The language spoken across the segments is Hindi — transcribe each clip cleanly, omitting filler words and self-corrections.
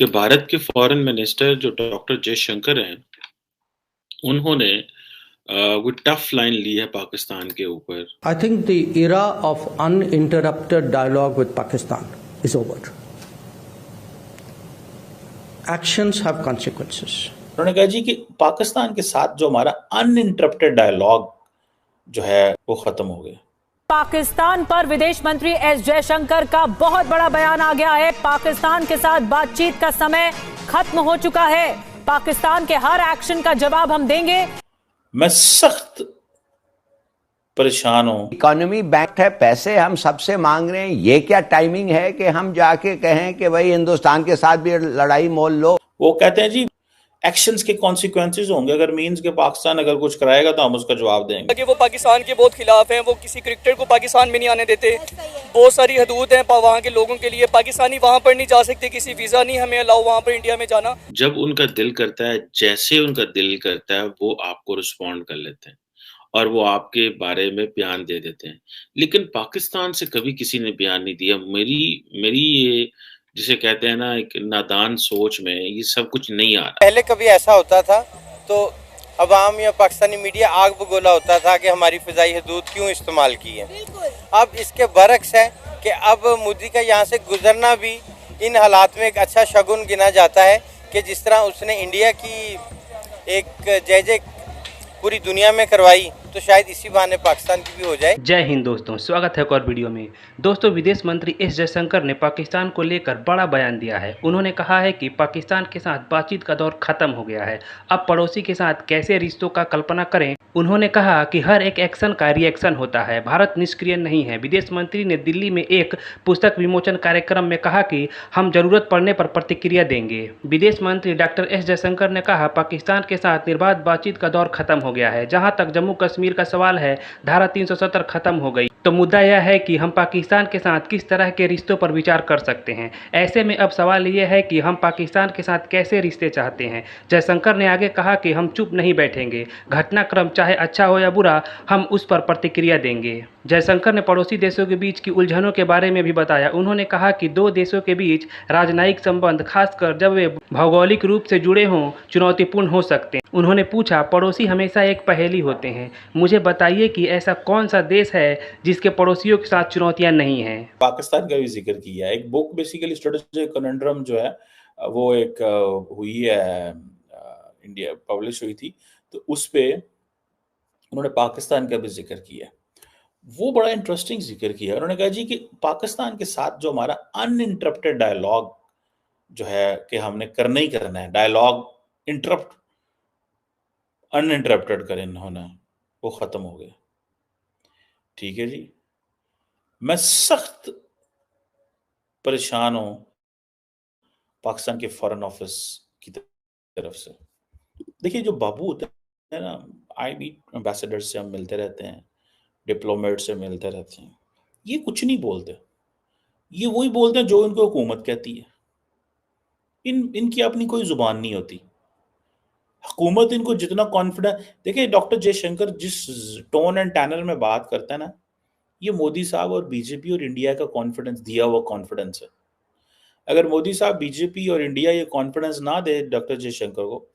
कि भारत के फॉरेन मिनिस्टर जो डॉक्टर जयशंकर हैं, उन्होंने वो टफ लाइन ली है पाकिस्तान के ऊपर। I think the era of uninterrupted dialogue with Pakistan is over. Actions have consequences. उन्होंने कहा जी कि पाकिस्तान के साथ जो हमारा अनइंटरप्टेड डायलॉग जो है वो खत्म हो गया। पाकिस्तान पर विदेश मंत्री एस जयशंकर का बहुत बड़ा बयान आ गया है। पाकिस्तान के साथ बातचीत का समय खत्म हो चुका है। पाकिस्तान के हर एक्शन का जवाब हम देंगे। मैं सख्त परेशान हूं। इकोनॉमी बैंक है, पैसे हम सबसे मांग रहे हैं। ये क्या टाइमिंग है कि हम जाके कहें कि भाई हिंदुस्तान के साथ भी लड़ाई मोल लो। वो कहते हैं जी एक्शंस के कॉन्सिक्वेंसेस होंगे। अगर मीन्स के पाकिस्तान अगर कुछ कराएगा तो हम उसका जवाब देंगे। कि वो पाकिस्तान के बहुत खिलाफ हैं। वो किसी क्रिकेटर को पाकिस्तान में नहीं आने देते। बहुत सारी हदूद हैं वहाँ के लोगों के लिए। पाकिस्तानी वहाँ पर नहीं जा सकते, किसी वीज़ा नहीं हमें अलाउ वहाँ पर इंडिया में जाना। जब उनका दिल करता है, जैसे उनका दिल करता है, वो आपको रिस्पॉन्ड कर लेते हैं और वो आपके बारे में बयान दे देते हैं। लेकिन पाकिस्तान से कभी किसी ने बयान नहीं दिया। मेरी ये जिसे कहते हैं ना, एक नादान सोच में ये सब कुछ नहीं आ रहा। पहले कभी ऐसा होता था तो अवाम या पाकिस्तानी मीडिया आग बगोला होता था कि हमारी फ़िज़ाई हदूद क्यों इस्तेमाल की है। अब इसके बरक्स है कि अब मोदी का यहाँ से गुजरना भी इन हालात में एक अच्छा शगुन गिना जाता है कि जिस तरह उसने इंडिया की एक जय पूरी दुनिया में करवाई, तो शायद इसी बहाने पाकिस्तान की भी हो जाए। जय हिंद दोस्तों, स्वागत है एक और वीडियो में। दोस्तों, विदेश मंत्री एस जयशंकर ने पाकिस्तान को लेकर बड़ा बयान दिया है। उन्होंने कहा है कि पाकिस्तान के साथ बातचीत का दौर खत्म हो गया है। अब पड़ोसी के साथ कैसे रिश्तों का कल्पना करें। उन्होंने कहा कि हर एक एक्शन का रिएक्शन होता है, भारत निष्क्रिय नहीं है। विदेश मंत्री ने दिल्ली में एक पुस्तक विमोचन कार्यक्रम में कहा कि हम जरूरत पड़ने पर प्रतिक्रिया देंगे। विदेश मंत्री डॉक्टर एस जयशंकर ने कहा, पाकिस्तान के साथ निर्बाध बातचीत का दौर खत्म हो गया है। जहां तक जम्मू कश्मीर का सवाल है, धारा 370 खत्म हो गई। तो मुद्दा यह है कि हम पाकिस्तान के साथ किस तरह के रिश्तों पर विचार कर सकते हैं। ऐसे में अब सवाल यह है कि हम पाकिस्तान के साथ कैसे रिश्ते चाहते हैं। जयशंकर ने आगे कहा कि हम चुप नहीं बैठेंगे। घटनाक्रम चाहे अच्छा हो या बुरा, हम उस पर प्रतिक्रिया देंगे। जयशंकर ने पड़ोसी देशों के बीच की उलझनों के बारे में भी बताया। उन्होंने कहा कि दो देशों के बीच राजनयिक संबंध, खासकर जब वे भौगोलिक रूप से जुड़े हों, चुनौतीपूर्ण हो सकते हैं। उन्होंने पूछा, पड़ोसी हमेशा एक पहेली होते हैं। मुझे बताइए कि ऐसा कौन सा देश है जिसके पड़ोसियों के साथ चुनौतियां नहीं हैं। पाकिस्तान का भी जिक्र किया है। एक बुक बेसिकली स्ट्रेटेजिक कन्वर्जेंस जो है वो एक हुई है, इंडिया पब्लिश हुई थी, तो उस पे उन्होंने पाकिस्तान का भी जिक्र किया। वो बड़ा इंटरेस्टिंग जिक्र किया। उन्होंने कहा जी कि पाकिस्तान के साथ जो हमारा अनइंटरप्टेड डायलॉग जो है कि हमने करना ही करना है। डायलॉग अनइंटरप्टेड करें इन्होंने, वो खत्म हो गया। ठीक है जी, मैं सख्त परेशान हूं पाकिस्तान के फॉरेन ऑफिस की तरफ से। देखिए, जो बाबू होते हैं ना, आई मीट एम्बेसडर से हम मिलते रहते हैं, डिप्लोमेट से मिलते रहते हैं, ये कुछ नहीं बोलते। ये वही बोलते हैं जो इनको हुकूमत कहती है। इनकी अपनी कोई जुबान नहीं होती। हुकूमत इनको जितना कॉन्फिडेंस, देखिए डॉक्टर जयशंकर जिस टोन एंड टैनर में बात करता है ना, ये मोदी साहब और बीजेपी और इंडिया का कॉन्फिडेंस दिया हुआ कॉन्फिडेंस है। अगर मोदी साहब, बीजेपी और इंडिया ये कॉन्फिडेंस ना दे डॉक्टर जयशंकर को,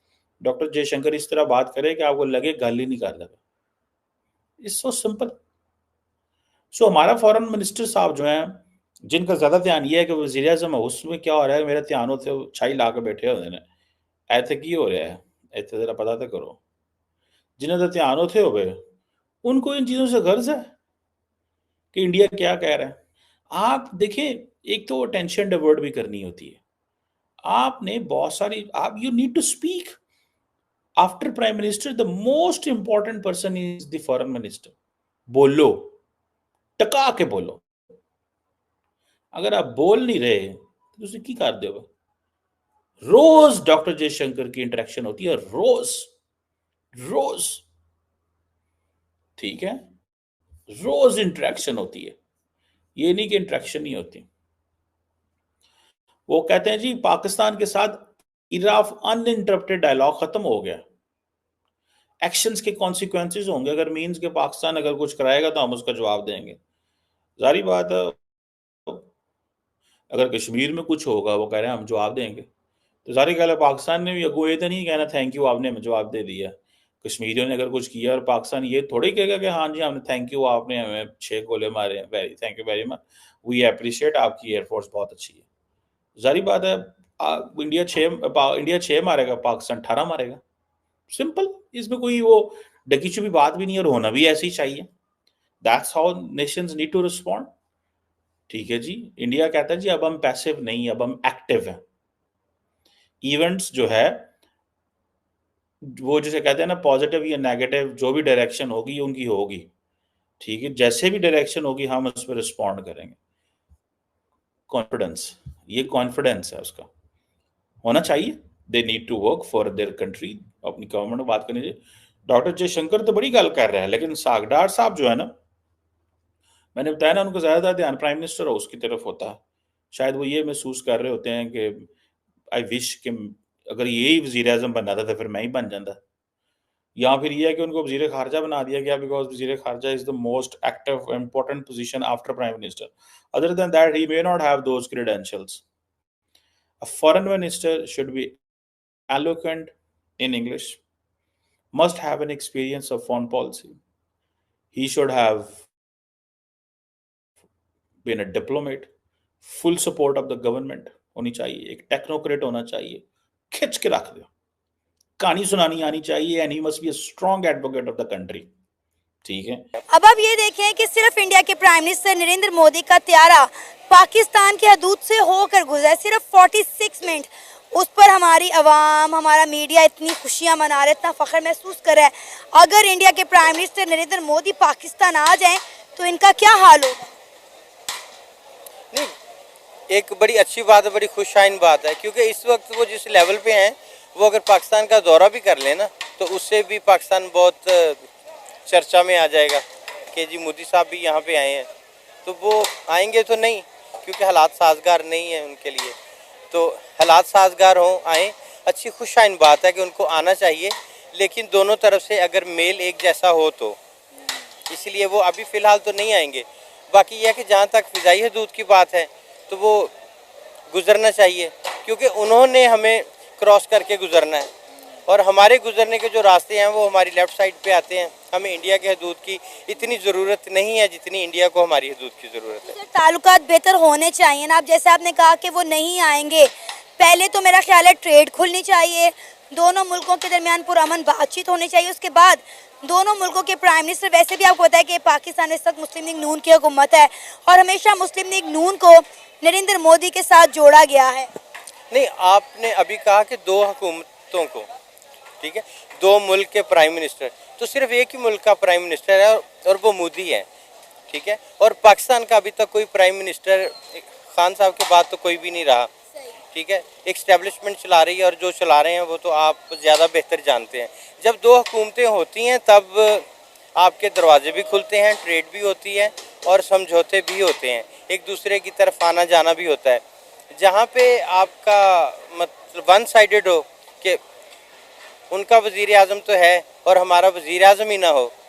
डॉक्टर जयशंकर इस तरह बात करे कि आपको लगे गाली ही नहीं कर लगा। It's so simple. सो हमारा फॉरेन मिनिस्टर साहब जो हैं, जिनका ज्यादा ध्यान ये है कि वज़ीर आज़म है, उसमें क्या हो रहा है, मेरा ध्यान होते छाई ला के बैठे होते हैं, ऐसे की हो रहा है, ऐसे जरा पता तो करो। जिन्हें तो ध्यान होते हो गए, उनको इन चीजों से गर्ज है कि इंडिया क्या कह रहा है। आप देखिए, एक तो अटेंशन डाइवर्ट भी करनी होती है। आपने बहुत सारी, आप you need to speak after prime minister. The most important person is the foreign minister. बोलो, टका के बोलो। अगर आप बोल नहीं रहे तो उसे की कर दो। रोज डॉक्टर जयशंकर की इंटरेक्शन होती है, रोज, ठीक है, रोज इंटरेक्शन होती है। ये नहीं कि इंटरेक्शन नहीं होती। वो कहते हैं जी पाकिस्तान के साथ इरा ऑफ अनइंटरप्टेड डायलॉग खत्म हो गया। एक्शंस के कॉन्सिक्वेंसेस होंगे। अगर मीन्स के पाकिस्तान अगर कुछ कराएगा तो हम उसका जवाब देंगे। जारी बात है, अगर कश्मीर में कुछ होगा, वो कह रहे हैं हम जवाब देंगे। तो सारी गल है, पाकिस्तान ने भी अगो ये तो नहीं कहना थैंक यू आपने हमें जवाब दे दिया। कश्मीरियों ने अगर कुछ किया और पाकिस्तान ये थोड़ी कहेगा कि हाँ जी हमने थैंक यू, आपने हमें 6 गोले मारे हैं, very thank you very much, we appreciate, आपकी एयरफोर्स बहुत अच्छी है। जारी बात है, इंडिया 6 मारेगा, पाकिस्तान 18 मारेगा, सिंपल। इसमें कोई वो डकी छुपी बात भी नहीं है, और होना भी ऐसे ही चाहिए। That's how nations need to respond. ठीक है जी, इंडिया कहता है जी अब हम पैसिव नहीं, अब हम एक्टिव हैं। इवेंट्स जो है वो जिसे कहते हैं ना पॉजिटिव या नेगेटिव, जो भी डायरेक्शन होगी उनकी होगी, ठीक है, जैसे भी डायरेक्शन होगी हम उस पर रिस्पॉन्ड करेंगे। कॉन्फिडेंस, ये कॉन्फिडेंस है उसका होना चाहिए। They need to work for their country, अपनी गवर्नमेंट में बात करनी चाहिए। डॉक्टर जयशंकर तो बड़ी गल कर रहे हैं, लेकिन सागडार साहब जो है ना, मैंने बताया ना, उनको ज्यादा ध्यान प्राइम मिनिस्टर हाउस की तरफ होता है। शायद वो ये महसूस कर रहे होते हैं कि आई विश कि अगर यही वजीर आजम बनना था तो फिर मैं ही बन जाता, या फिर ये है कि उनको वजीर खारजा बना दिया गया बिकॉज वजीर खारजा is the most active important position after prime minister. Other than that he may not have those credentials. A foreign minister should be eloquent in English, must have an experience of foreign policy. He should have been a diplomat, full support of the government होनी चाहिए, एक टेक्नोक्रेट होना चाहिए, खिंच के रख दो, कहानी सुनानी आनी चाहिए, and he must be a strong advocate of the country. ठीक है। अब आप ये देखें कि सिर्फ इंडिया के प्राइम मिनिस्टर नरेंद्र मोदी का त्यारा पाकिस्तान की हदूद से होकर गुजरा है, सिर्फ 46 मिनट। उस पर हमारी आवाम, हमारा मीडिया इतनी खुशियां मना रहा है, इतना फख्र महसूस कर रहा है। अगर इंडिया के प्राइम मिनिस्टर नरेंद्र मोदी पाकिस्तान आ जाएं तो इनका क्या हाल होगा? नहीं, एक बड़ी अच्छी बात है, बड़ी खुशहाइन बात है, क्योंकि इस वक्त वो जिस लेवल पे हैं, वो अगर पाकिस्तान का दौरा भी कर लेना तो उससे भी पाकिस्तान बहुत चर्चा में आ जाएगा कि जी मोदी साहब भी यहाँ पे आए हैं। तो वो आएंगे तो नहीं, क्योंकि हालात साजगार नहीं है उनके लिए। तो हालात साजगार हों, आएँ, अच्छी खुशहाइन बात है कि उनको आना चाहिए, लेकिन दोनों तरफ से अगर मेल एक जैसा हो तो, इसलिए वो अभी फ़िलहाल तो नहीं आएंगे। बाकी यह है कि जहाँ तक फ़िज़ाई हदूद की बात है तो वो गुज़रना चाहिए, क्योंकि उन्होंने हमें क्रॉस करके गुज़रना है, और हमारे गुजरने के जो रास्ते हैं वो हमारी लेफ़्ट साइड पे आते हैं। हमें इंडिया के हदूद की इतनी ज़रूरत नहीं है जितनी इंडिया को हमारी हदूद की ज़रूरत है। ताल्लुकात बेहतर होने चाहिए ना। अब जैसे आपने कहा कि वो नहीं आएंगे, पहले तो मेरा ख्याल है ट्रेड खुलनी चाहिए, दोनों मुल्कों के दरमियान पुरअमन बातचीत होनी चाहिए, उसके बाद दोनों मुल्कों के प्राइम मिनिस्टर, वैसे भी आपको पता है कि पाकिस्तान में इस वक्त मुस्लिम लीग नून की हुकूमत है और हमेशा मुस्लिम लीग नून को नरेंद्र मोदी के साथ जोड़ा गया है। नहीं, आपने अभी कहा कि दो हुकूमतों को, ठीक है, दो मुल्क के प्राइम मिनिस्टर, तो सिर्फ एक ही मुल्क का प्राइम मिनिस्टर है और वो मोदी है, ठीक है। और पाकिस्तान का अभी तक कोई प्राइम मिनिस्टर खान साहब के बाद तो कोई भी नहीं रहा, ठीक है। एक एस्टेब्लिशमेंट चला रही है और जो चला रहे हैं वो तो आप ज़्यादा बेहतर जानते हैं। जब दो हुकूमतें होती हैं तब आपके दरवाजे भी खुलते हैं, ट्रेड भी होती है और समझौते भी होते हैं, एक दूसरे की तरफ आना जाना भी होता है। जहाँ पे आपका मतलब वन साइडेड हो कि उनका वज़ीर आज़म तो है और हमारा वज़ीर आज़म ही ना हो,